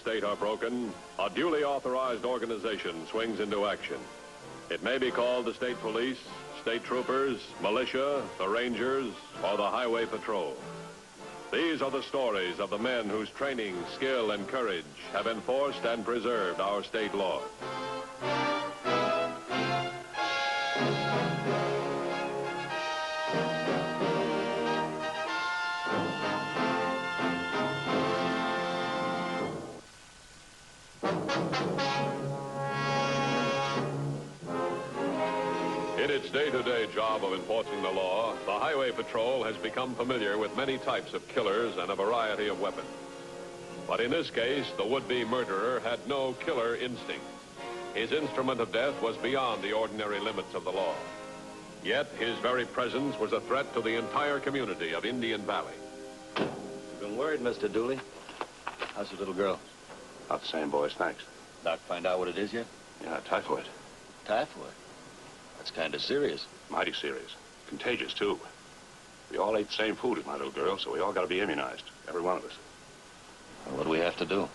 state are broken, a duly authorized organization swings into action. It may be called the state police, state troopers, militia, the rangers, or the highway patrol. These are the stories of the men whose training, skill, and courage have enforced and preserved our state laws. In its day-to-day job of enforcing the law, the Highway Patrol has become familiar with many types of killers and a variety of weapons. But in this case, the would-be murderer had no killer instinct. His instrument of death was beyond the ordinary limits of the law. Yet, his very presence was a threat to the entire community of Indian Valley. You've been worried, Mr. Dooley. How's the little girl? Not the same, boys, thanks. Doc find out what it is yet? Yeah, typhoid. Typhoid? That's kind of serious. Mighty serious. Contagious, too. We all ate the same food as my little girl, so we all got to be immunized. Every one of us. Well, what do we have to do?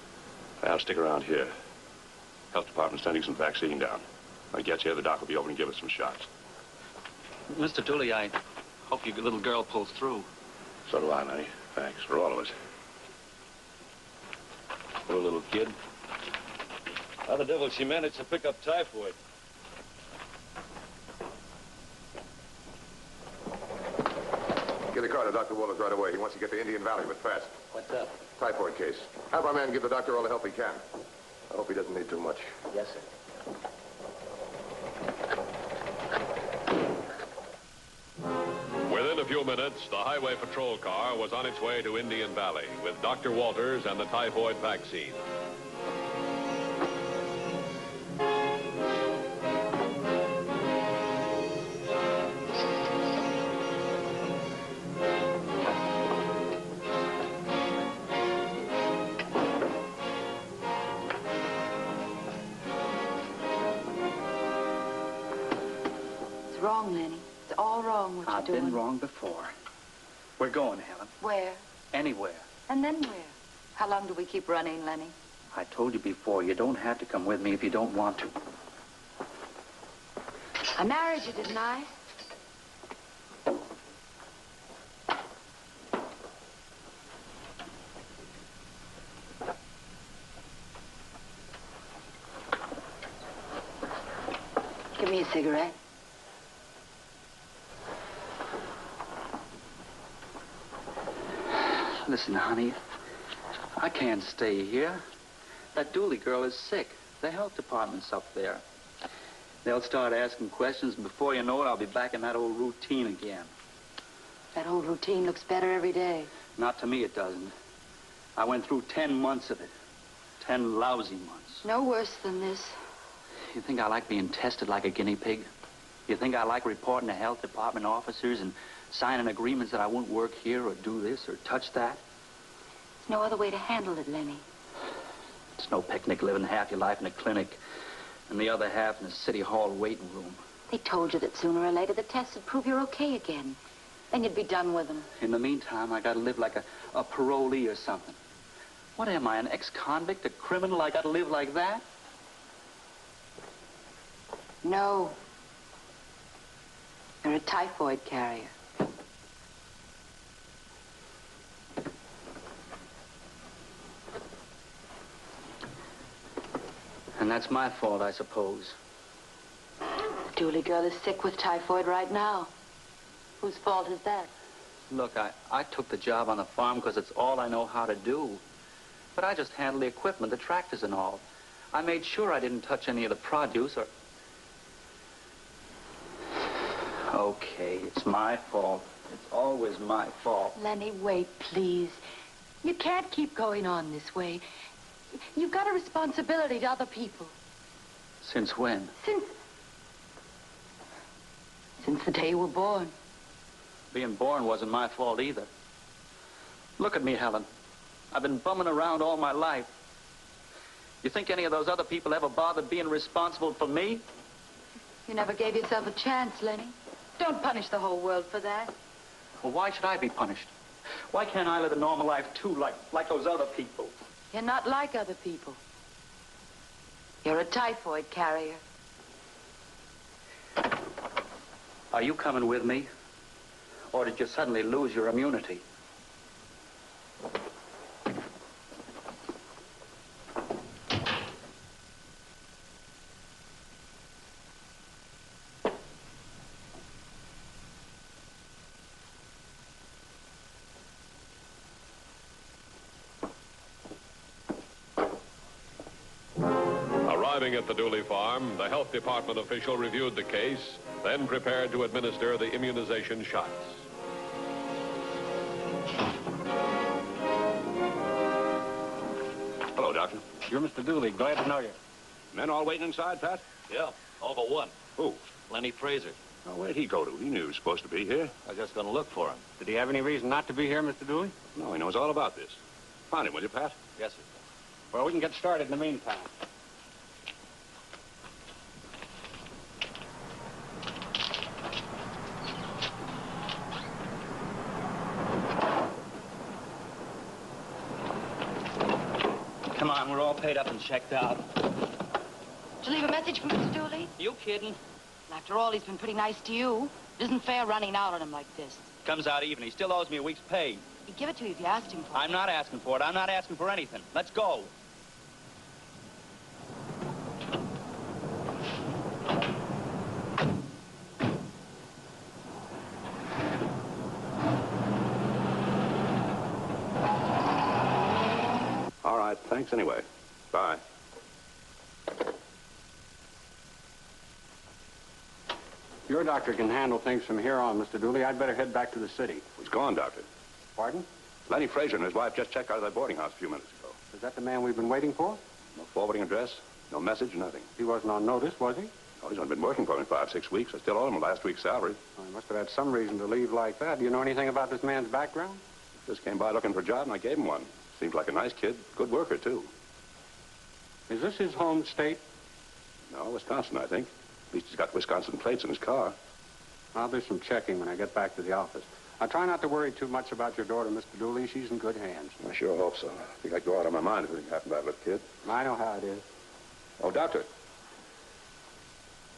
I'll stick around here. Health department's sending some vaccine down. When it gets here, the doc will be over and give us some shots. Mr. Dooley, I hope your little girl pulls through. So do I, Lenny. Thanks, for all of us. Poor little kid. How the devil she managed to pick up typhoid? Get a car to Dr. Walters right away. He wants to get to Indian Valley, but fast. What's up? Typhoid case. Have our man give the doctor all the help he can. I hope he doesn't need too much. Yes, sir. Within a few minutes, the Highway Patrol car was on its way to Indian Valley with Dr. Walters and the typhoid vaccine. Wrong, Lenny. It's all wrong what I've you're doing. been wrong before. We're going, Helen. Where? Anywhere. And then where? How long do we keep running, Lenny? I told you before, you don't have to come with me if you don't want to. I married you, didn't I? Give me a cigarette. Listen, honey, I can't stay here. That Dooley girl is sick. The health department's up there. They'll start asking questions, and before you know it, I'll be back in that old routine again. That old routine looks better every day. Not to me, it doesn't. I went through 10 months of it. 10 lousy months. No worse than this. You think I like being tested like a guinea pig? You think I like reporting to health department officers and signing agreements that I won't work here or do this or touch that? There's no other way to handle it, Lenny. It's no picnic living half your life in a clinic and the other half in a city hall waiting room. They told you that sooner or later the tests would prove you're okay again. Then you'd be done with them. In the meantime, I gotta live like a parolee or something. What am I, an ex-convict, a criminal? I gotta live like that? No. You're a typhoid carrier. And that's my fault, I suppose. The Dooley girl is sick with typhoid right now. Whose fault is that? Look, I took the job on the farm because it's all I know how to do. But I just handled the equipment, the tractors and all. I made sure I didn't touch any of the produce or... Okay, it's my fault. It's always my fault. Lenny, wait, please. You can't keep going on this way. You've got a responsibility to other people. Since when? Since the day you were born. Being born wasn't my fault either. Look at me, Helen. I've been bumming around all my life. You think any of those other people ever bothered being responsible for me? You never gave yourself a chance, Lenny. Don't punish the whole world for that. Well, why should I be punished? Why can't I live a normal life, too, like those other people? You're not like other people. You're a typhoid carrier. Are you coming with me? Or did you suddenly lose your immunity? Arriving at the Dooley farm, the health department official reviewed the case, then prepared to administer the immunization shots. Hello, Doctor. You're Mr. Dooley. Glad to know you. Men all waiting inside, Pat? Yeah, all but one. Who? Lenny Fraser. Oh, where'd he go to? He knew he was supposed to be here. I was just going to look for him. Did he have any reason not to be here, Mr. Dooley? No, he knows all about this. Find him, will you, Pat? Yes, sir. Well, we can get started in the meantime. Come on, we're all paid up and checked out. Did you leave a message for Mr. Dooley? You kidding? After all, he's been pretty nice to you. It isn't fair running out on him like this. Comes out even. He still owes me a week's pay. He'd give it to you if you asked him for it. I'm not asking for it. I'm not asking for anything. Let's go. All right, thanks anyway. Bye. Your doctor can handle things from here on, Mr. Dooley. I'd better head back to the city. He's gone, Doctor. Pardon? Lenny Fraser and his wife just checked out of that boarding house a few minutes ago. Is that the man we've been waiting for? No forwarding address, no message, nothing. He wasn't on notice, was he? Oh, he's only been working for me 5-6 weeks. I still owe him last week's salary. Well, he must have had some reason to leave like that. Do you know anything about this man's background? Just came by looking for a job, and I gave him one. Seems like a nice kid. Good worker, too. Is this his home state? No, Wisconsin, I think. At least he's got Wisconsin plates in his car. I'll do some checking when I get back to the office. Now, try not to worry too much about your daughter, Mr. Dooley. She's in good hands. I sure hope so. I think I'd go out of my mind if anything happened to that little kid. I know how it is. Oh, Doctor.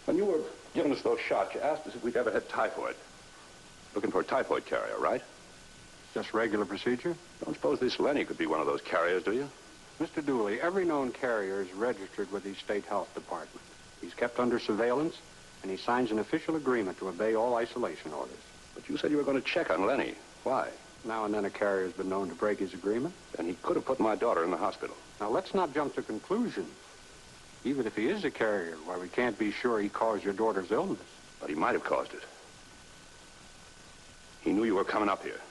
When you were giving us those shots, you asked us if we'd ever had typhoid. Looking for a typhoid carrier, right? Just regular procedure? Don't suppose this Lenny could be one of those carriers, do you? Mr. Dooley, every known carrier is registered with the state health department. He's kept under surveillance, and he signs an official agreement to obey all isolation orders. But you said you were going to check on Lenny. Why? Now and then a carrier's been known to break his agreement. And he could have put my daughter in the hospital. Now, let's not jump to conclusions. Even if he is a carrier, why, we can't be sure he caused your daughter's illness. But he might have caused it. He knew you were coming up here.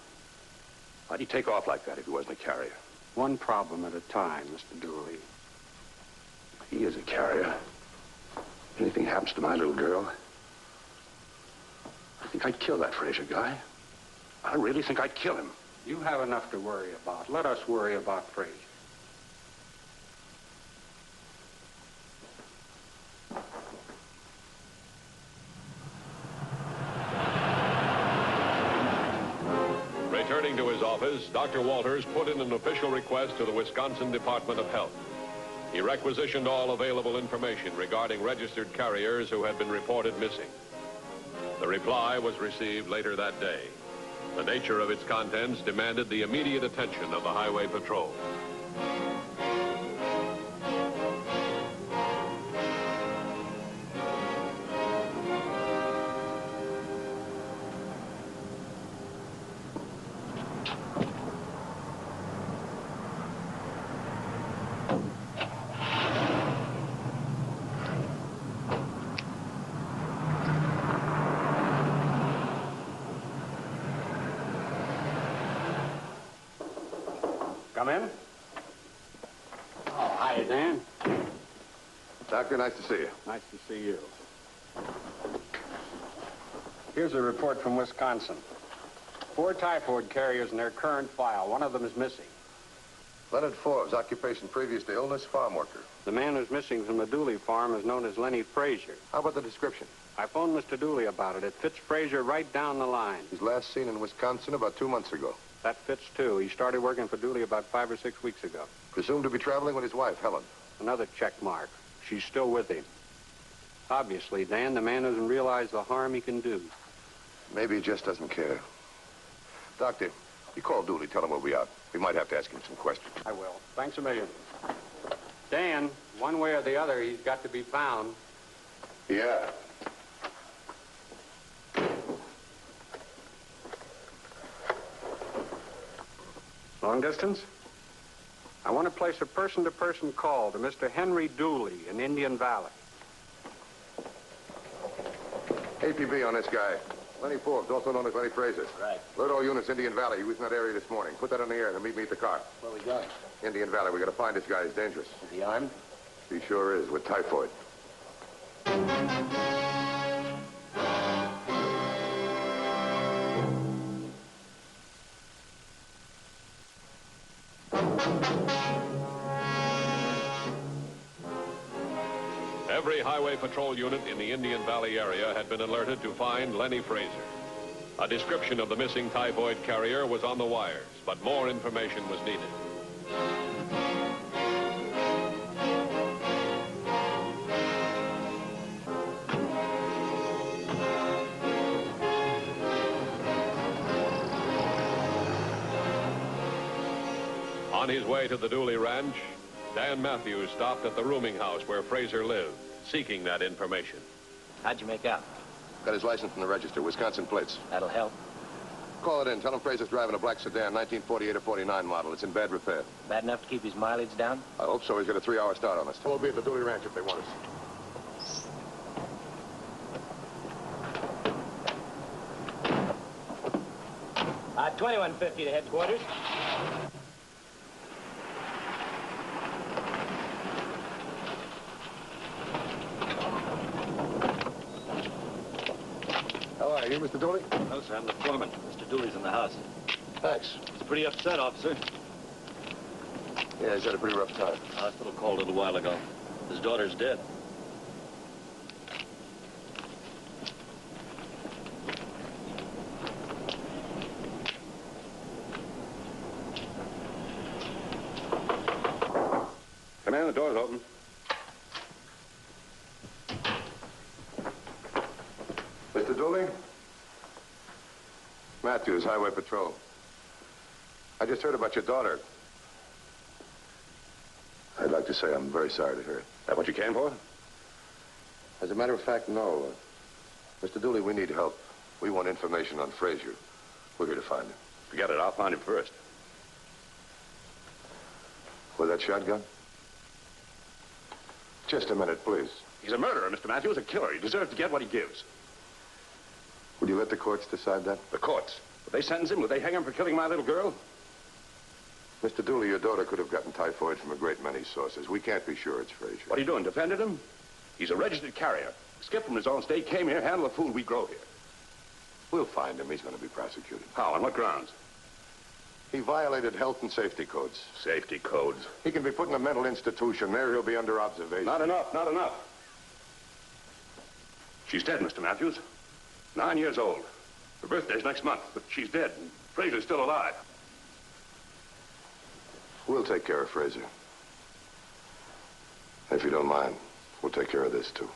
Why'd he take off like that if he wasn't a carrier? One problem at a time, Mr. Dooley. He is a carrier. Anything happens to my little girl, I think I'd kill that Fraser guy. I really think I'd kill him. You have enough to worry about. Let us worry about Fraser. Returning to his office, Dr. Walters put in an official request to the Wisconsin Department of Health. He requisitioned all available information regarding registered carriers who had been reported missing. The reply was received later that day. The nature of its contents demanded the immediate attention of the Highway Patrol. Come in. Oh, hi, Dan. Doctor, nice to see you. Nice to see you. Here's a report from Wisconsin. 4 typhoid carriers in their current file. One of them is missing. Leonard Forbes, occupation previous to illness, farm worker. The man who's missing from the Dooley farm is known as Lenny Fraser. How about the description? I phoned Mr. Dooley about it. It fits Fraser right down the line. He was last seen in Wisconsin about 2 months ago. That fits, too. He started working for Dooley about 5 or 6 weeks ago. Presumed to be traveling with his wife, Helen. Another check mark. She's still with him. Obviously, Dan, the man doesn't realize the harm he can do. Maybe he just doesn't care. Doctor, you call Dooley, tell him we'll be out. We might have to ask him some questions. I will. Thanks a million. Dan, one way or the other, he's got to be found. Yeah. Long distance? I want to place a person-to-person call to Mr. Henry Dooley in Indian Valley. APB on this guy. Lenny Forbes, also known as Lenny Fraser. Right. Alert all units, Indian Valley. He was in that area this morning. Put that on the air and meet me at the car. Where are we going? Indian Valley. We got to find this guy. He's dangerous. Is he armed? He sure is, with typhoid. Every highway patrol unit in the Indian Valley area had been alerted to find Lenny Fraser. A description of the missing typhoid carrier was on the wires, but more information was needed. On his way to the Dooley Ranch, Dan Matthews stopped at the rooming house where Fraser lived, seeking that information. How'd you make out? Got his license from the register, Wisconsin plates. That'll help. Call it in. Tell him Fraser's driving a black sedan, 1948 or 49 model. It's in bad repair. Bad enough to keep his mileage down? I hope so. He's got a 3-hour start on us. We'll be at the Dooley Ranch if they want us. 2150 to headquarters. How are you, Mr. Dooley? No, sir, I'm the foreman. Mr. Dooley's in the house. Thanks. He's pretty upset, officer. Yeah, he's had a pretty rough time. The hospital called a little while ago. His daughter's dead. Come in, the door's open. Mr. Dooley? Matthews, Highway Patrol. I just heard about your daughter. I'd like to say I'm very sorry to hear it. That what you came for? As a matter of fact, no. Mr. Dooley, we need help. We want information on Fraser. We're here to find him. Forget it. I'll find him first. With that shotgun? Just a minute, please. He's a murderer, Mr. Matthews, a killer. He deserves to get what he gives. Would you let the courts decide that? The courts. Would they sentence him? Would they hang him for killing my little girl? Mr. Dooley, your daughter could have gotten typhoid from a great many sources. We can't be sure it's Fraser. What are you doing, defending him? He's a registered carrier. Skipped from his own state, came here, handled the food we grow here. We'll find him. He's going to be prosecuted. How? On what grounds? He violated health and safety codes. Safety codes. He can be put in a mental institution. There he'll be under observation. Not enough, not enough. She's dead, Mr. Matthews. 9 years old. Her birthday's next month, but she's dead. And Fraser's still alive. We'll take care of Fraser. If you don't mind, we'll take care of this, too.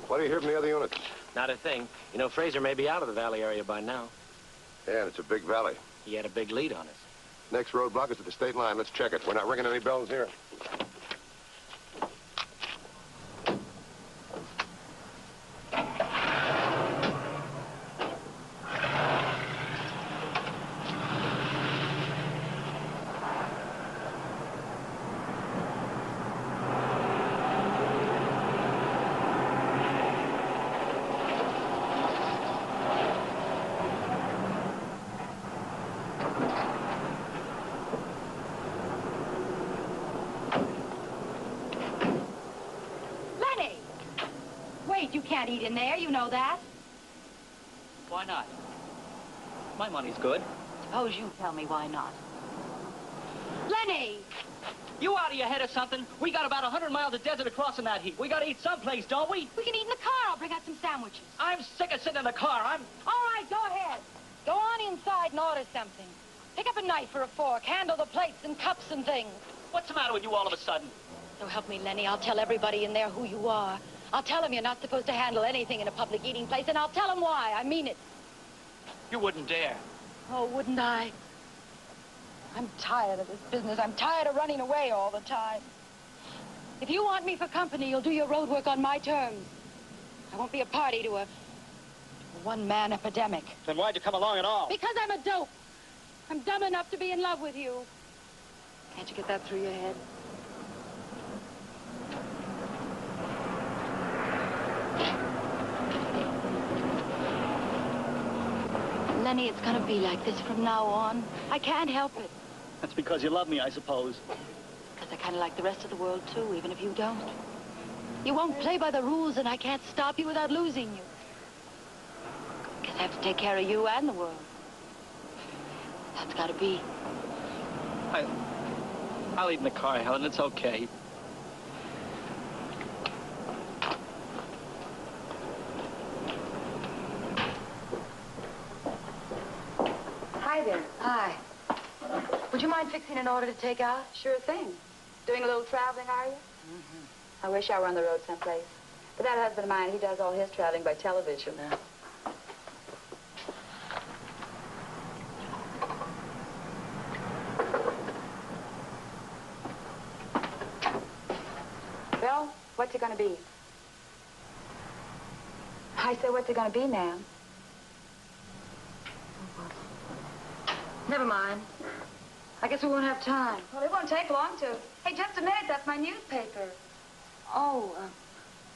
What do you hear from the other units? Not a thing. You know, Fraser may be out of the valley area by now. Yeah, and it's a big valley. He had a big lead on us. Next roadblock is at the state line. Let's check it. We're not ringing any bells here. can't eat in there, you know that. Why not? My money's good. Suppose you tell me why not. Lenny! You out of your head or something? We got about 100 miles of desert across in that heat. We gotta eat someplace, don't we? We can eat in the car. I'll bring out some sandwiches. I'm sick of sitting in the car. All right, go ahead. Go on inside and order something. Pick up a knife or a fork. Handle the plates and cups and things. What's the matter with you all of a sudden? So help me, Lenny. I'll tell everybody in there who you are. I'll tell them you're not supposed to handle anything in a public eating place, and I'll tell them why. I mean it. You wouldn't dare. Oh, wouldn't I? I'm tired of this business. I'm tired of running away all the time. If you want me for company, you'll do your road work on my terms. I won't be a party to a one-man epidemic. Then why'd you come along at all? Because I'm a dope. I'm dumb enough to be in love with you. Can't you get that through your head? Lenny, it's gonna be like this from now on. I can't help it. That's because you love me, I suppose. Because I kind of like the rest of the world, too, even if you don't. You won't play by the rules, and I can't stop you without losing you. Guess I have to take care of you and the world. That's gotta be. I'll eat in the car, Helen. It's okay. Hi there. Hi. Would you mind fixing an order to take out? Sure thing. Doing a little traveling, are you? Mm-hmm. I wish I were on the road someplace. But that husband of mine, he does all his traveling by television. Well, what's it going to be? I said, what's it going to be, ma'am? Never mind. I guess we won't have time. Well, it won't take long to. Hey, just a minute. That's my newspaper. Oh,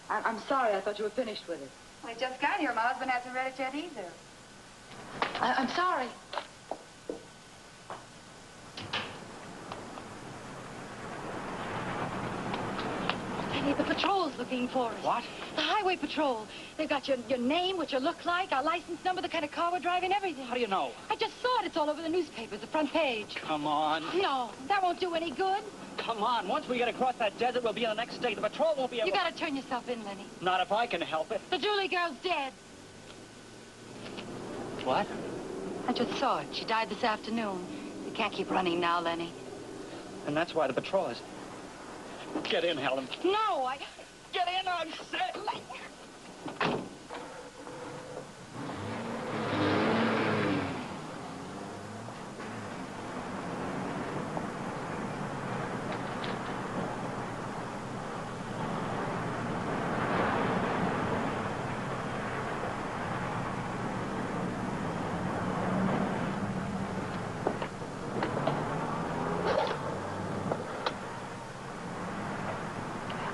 I'm sorry. I thought you were finished with it. Well, I just got here. My husband hasn't read it yet either. I'm sorry. Lenny, the patrol's looking for us. What? The highway patrol. They've got your name, what you look like, our license number, the kind of car we're driving, everything. How do you know? I just saw it. It's all over the newspapers, the front page. Come on. No, that won't do any good. Come on. Once we get across that desert, we'll be in the next state. The patrol won't be able... You gotta turn yourself in, Lenny. Not if I can help it. The Julie girl's dead. What? I just saw it. She died this afternoon. You can't keep running now, Lenny. And that's why the patrol is... Get in, Helen. No, Get in, I'm sick.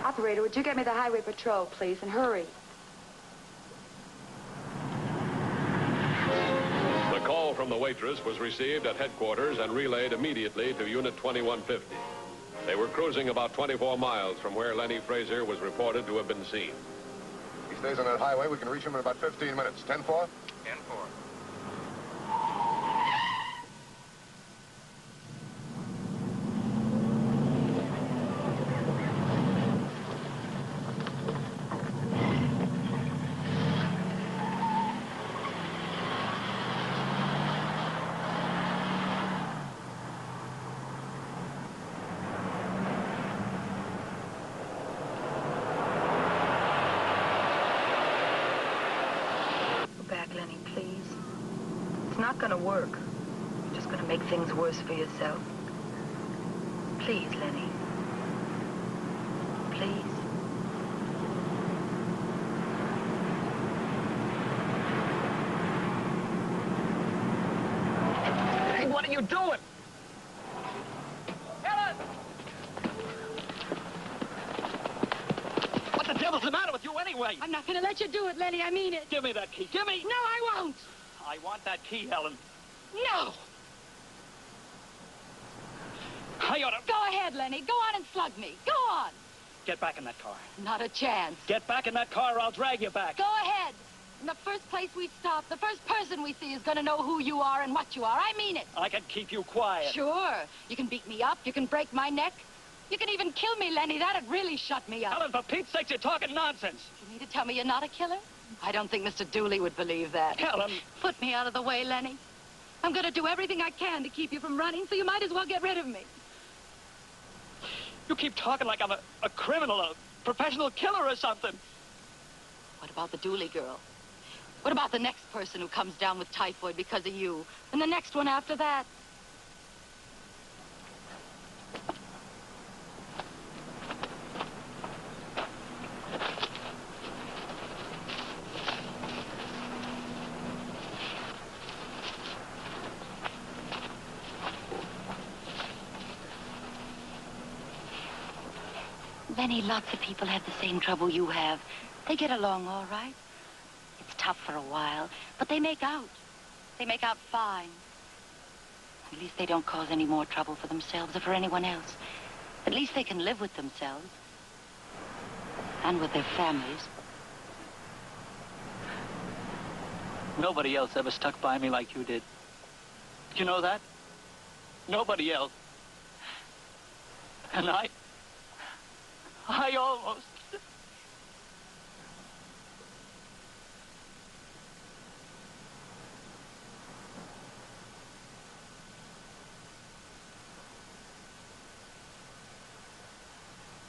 Operator, would you get me the highway patrol, please, and hurry? The call from the waitress was received at headquarters and relayed immediately to Unit 2150. They were cruising about 24 miles from where Lenny Fraser was reported to have been seen. He stays on that highway. We can reach him in about 15 minutes. 10-4? 10-4. Lenny, please. It's not gonna work. You're just gonna make things worse for yourself. Please, Lenny. Please. Hey, what are you doing? Helen! What the devil's the matter with you anyway? I'm not gonna let you do it, Lenny. I mean it. Give me that key. Give me. No, I won't. I want that key, Helen. No. I ought to... Go ahead, Lenny. Go on and slug me. Go on. Get back in that car. Not a chance. Get back in that car or I'll drag you back. Go ahead. And the first place we stop, the first person we see is going to know who you are and what you are. I mean it. I can keep you quiet. Sure. You can beat me up. You can break my neck. You can even kill me, Lenny. That'd really shut me up. Helen, for Pete's sake, you're talking nonsense. You mean to tell me you're not a killer? I don't think Mr. Dooley would believe that. Helen. Put me out of the way, Lenny. I'm going to do everything I can to keep you from running, so you might as well get rid of me. You keep talking like I'm a criminal, a professional killer or something. What about the Dooley girl? What about the next person who comes down with typhoid because of you? And the next one after that? Lenny, lots of people have the same trouble you have. They get along all right. It's tough for a while, but they make out. They make out fine. At least they don't cause any more trouble for themselves or for anyone else. At least they can live with themselves. And with their families. Nobody else ever stuck by me like you did. You know that? Nobody else. And I almost...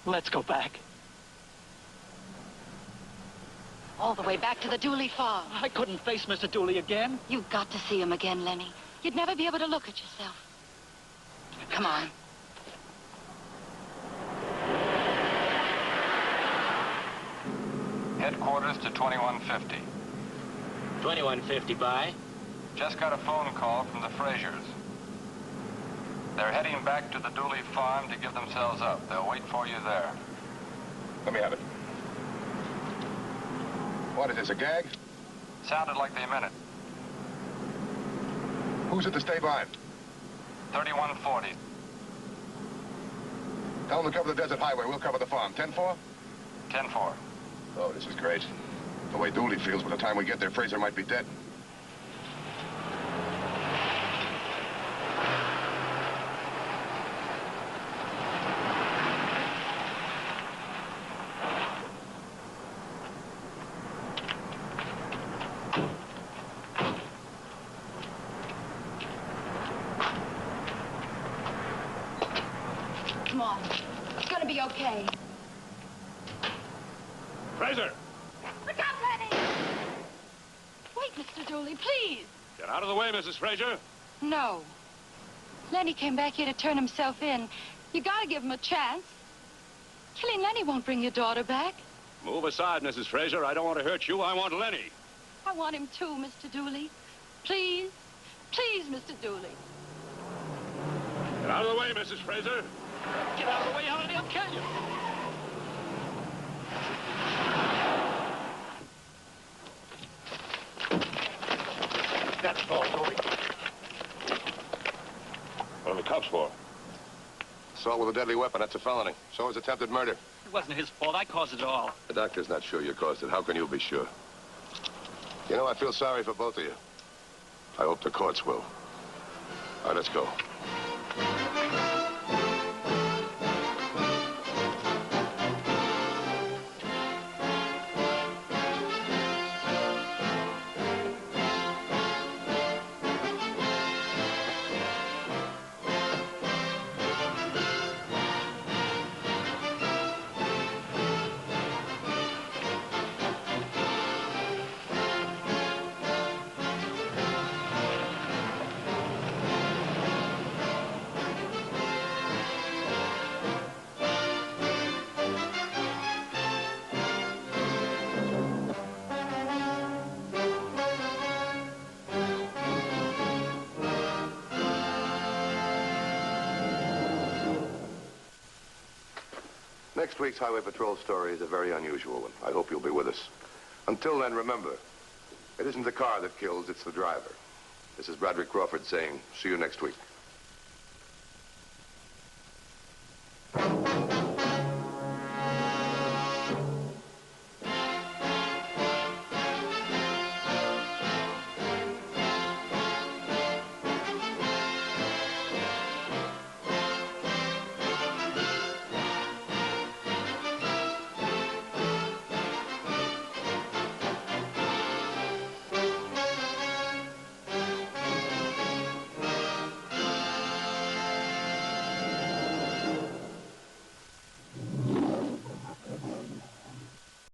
Let's go back. All the way back to the Dooley farm. I couldn't face Mr. Dooley again. You've got to see him again, Lenny. You'd never be able to look at yourself. Come on. Headquarters to 2150. 2150 by? Just got a phone call from the Frasers. They're heading back to the Dooley farm to give themselves up. They'll wait for you there. Let me have it. What is this, a gag? Sounded like they meant it. Who's it to stay behind? 3140. Tell them to cover the desert highway. We'll cover the farm. 10-4? 10-4. Oh, this is great. The way Dooley feels, by the time we get there, Fraser might be dead. Come on. It's going to be okay. Fraser! Look out, Lenny! Wait, Mr. Dooley, please. Get out of the way, Mrs. Fraser. No. Lenny came back here to turn himself in. You got to give him a chance. Killing Lenny won't bring your daughter back. Move aside, Mrs. Fraser. I don't want to hurt you. I want Lenny. I want him too, Mr. Dooley. Please. Please, Mr. Dooley. Get out of the way, Mrs. Fraser. Get out of the way, Helen, he'll kill you. That's all, Dooley. What are the cops for? Assault with a deadly weapon, that's a felony. So is attempted murder. It wasn't his fault. I caused it all. The doctor's not sure you caused it. How can you be sure? You know, I feel sorry for both of you. I hope the courts will. All right, let's go. Next week's Highway Patrol story is a very unusual one. I hope you'll be with us. Until then, remember, it isn't the car that kills, it's the driver. This is Broderick Crawford saying, see you next week.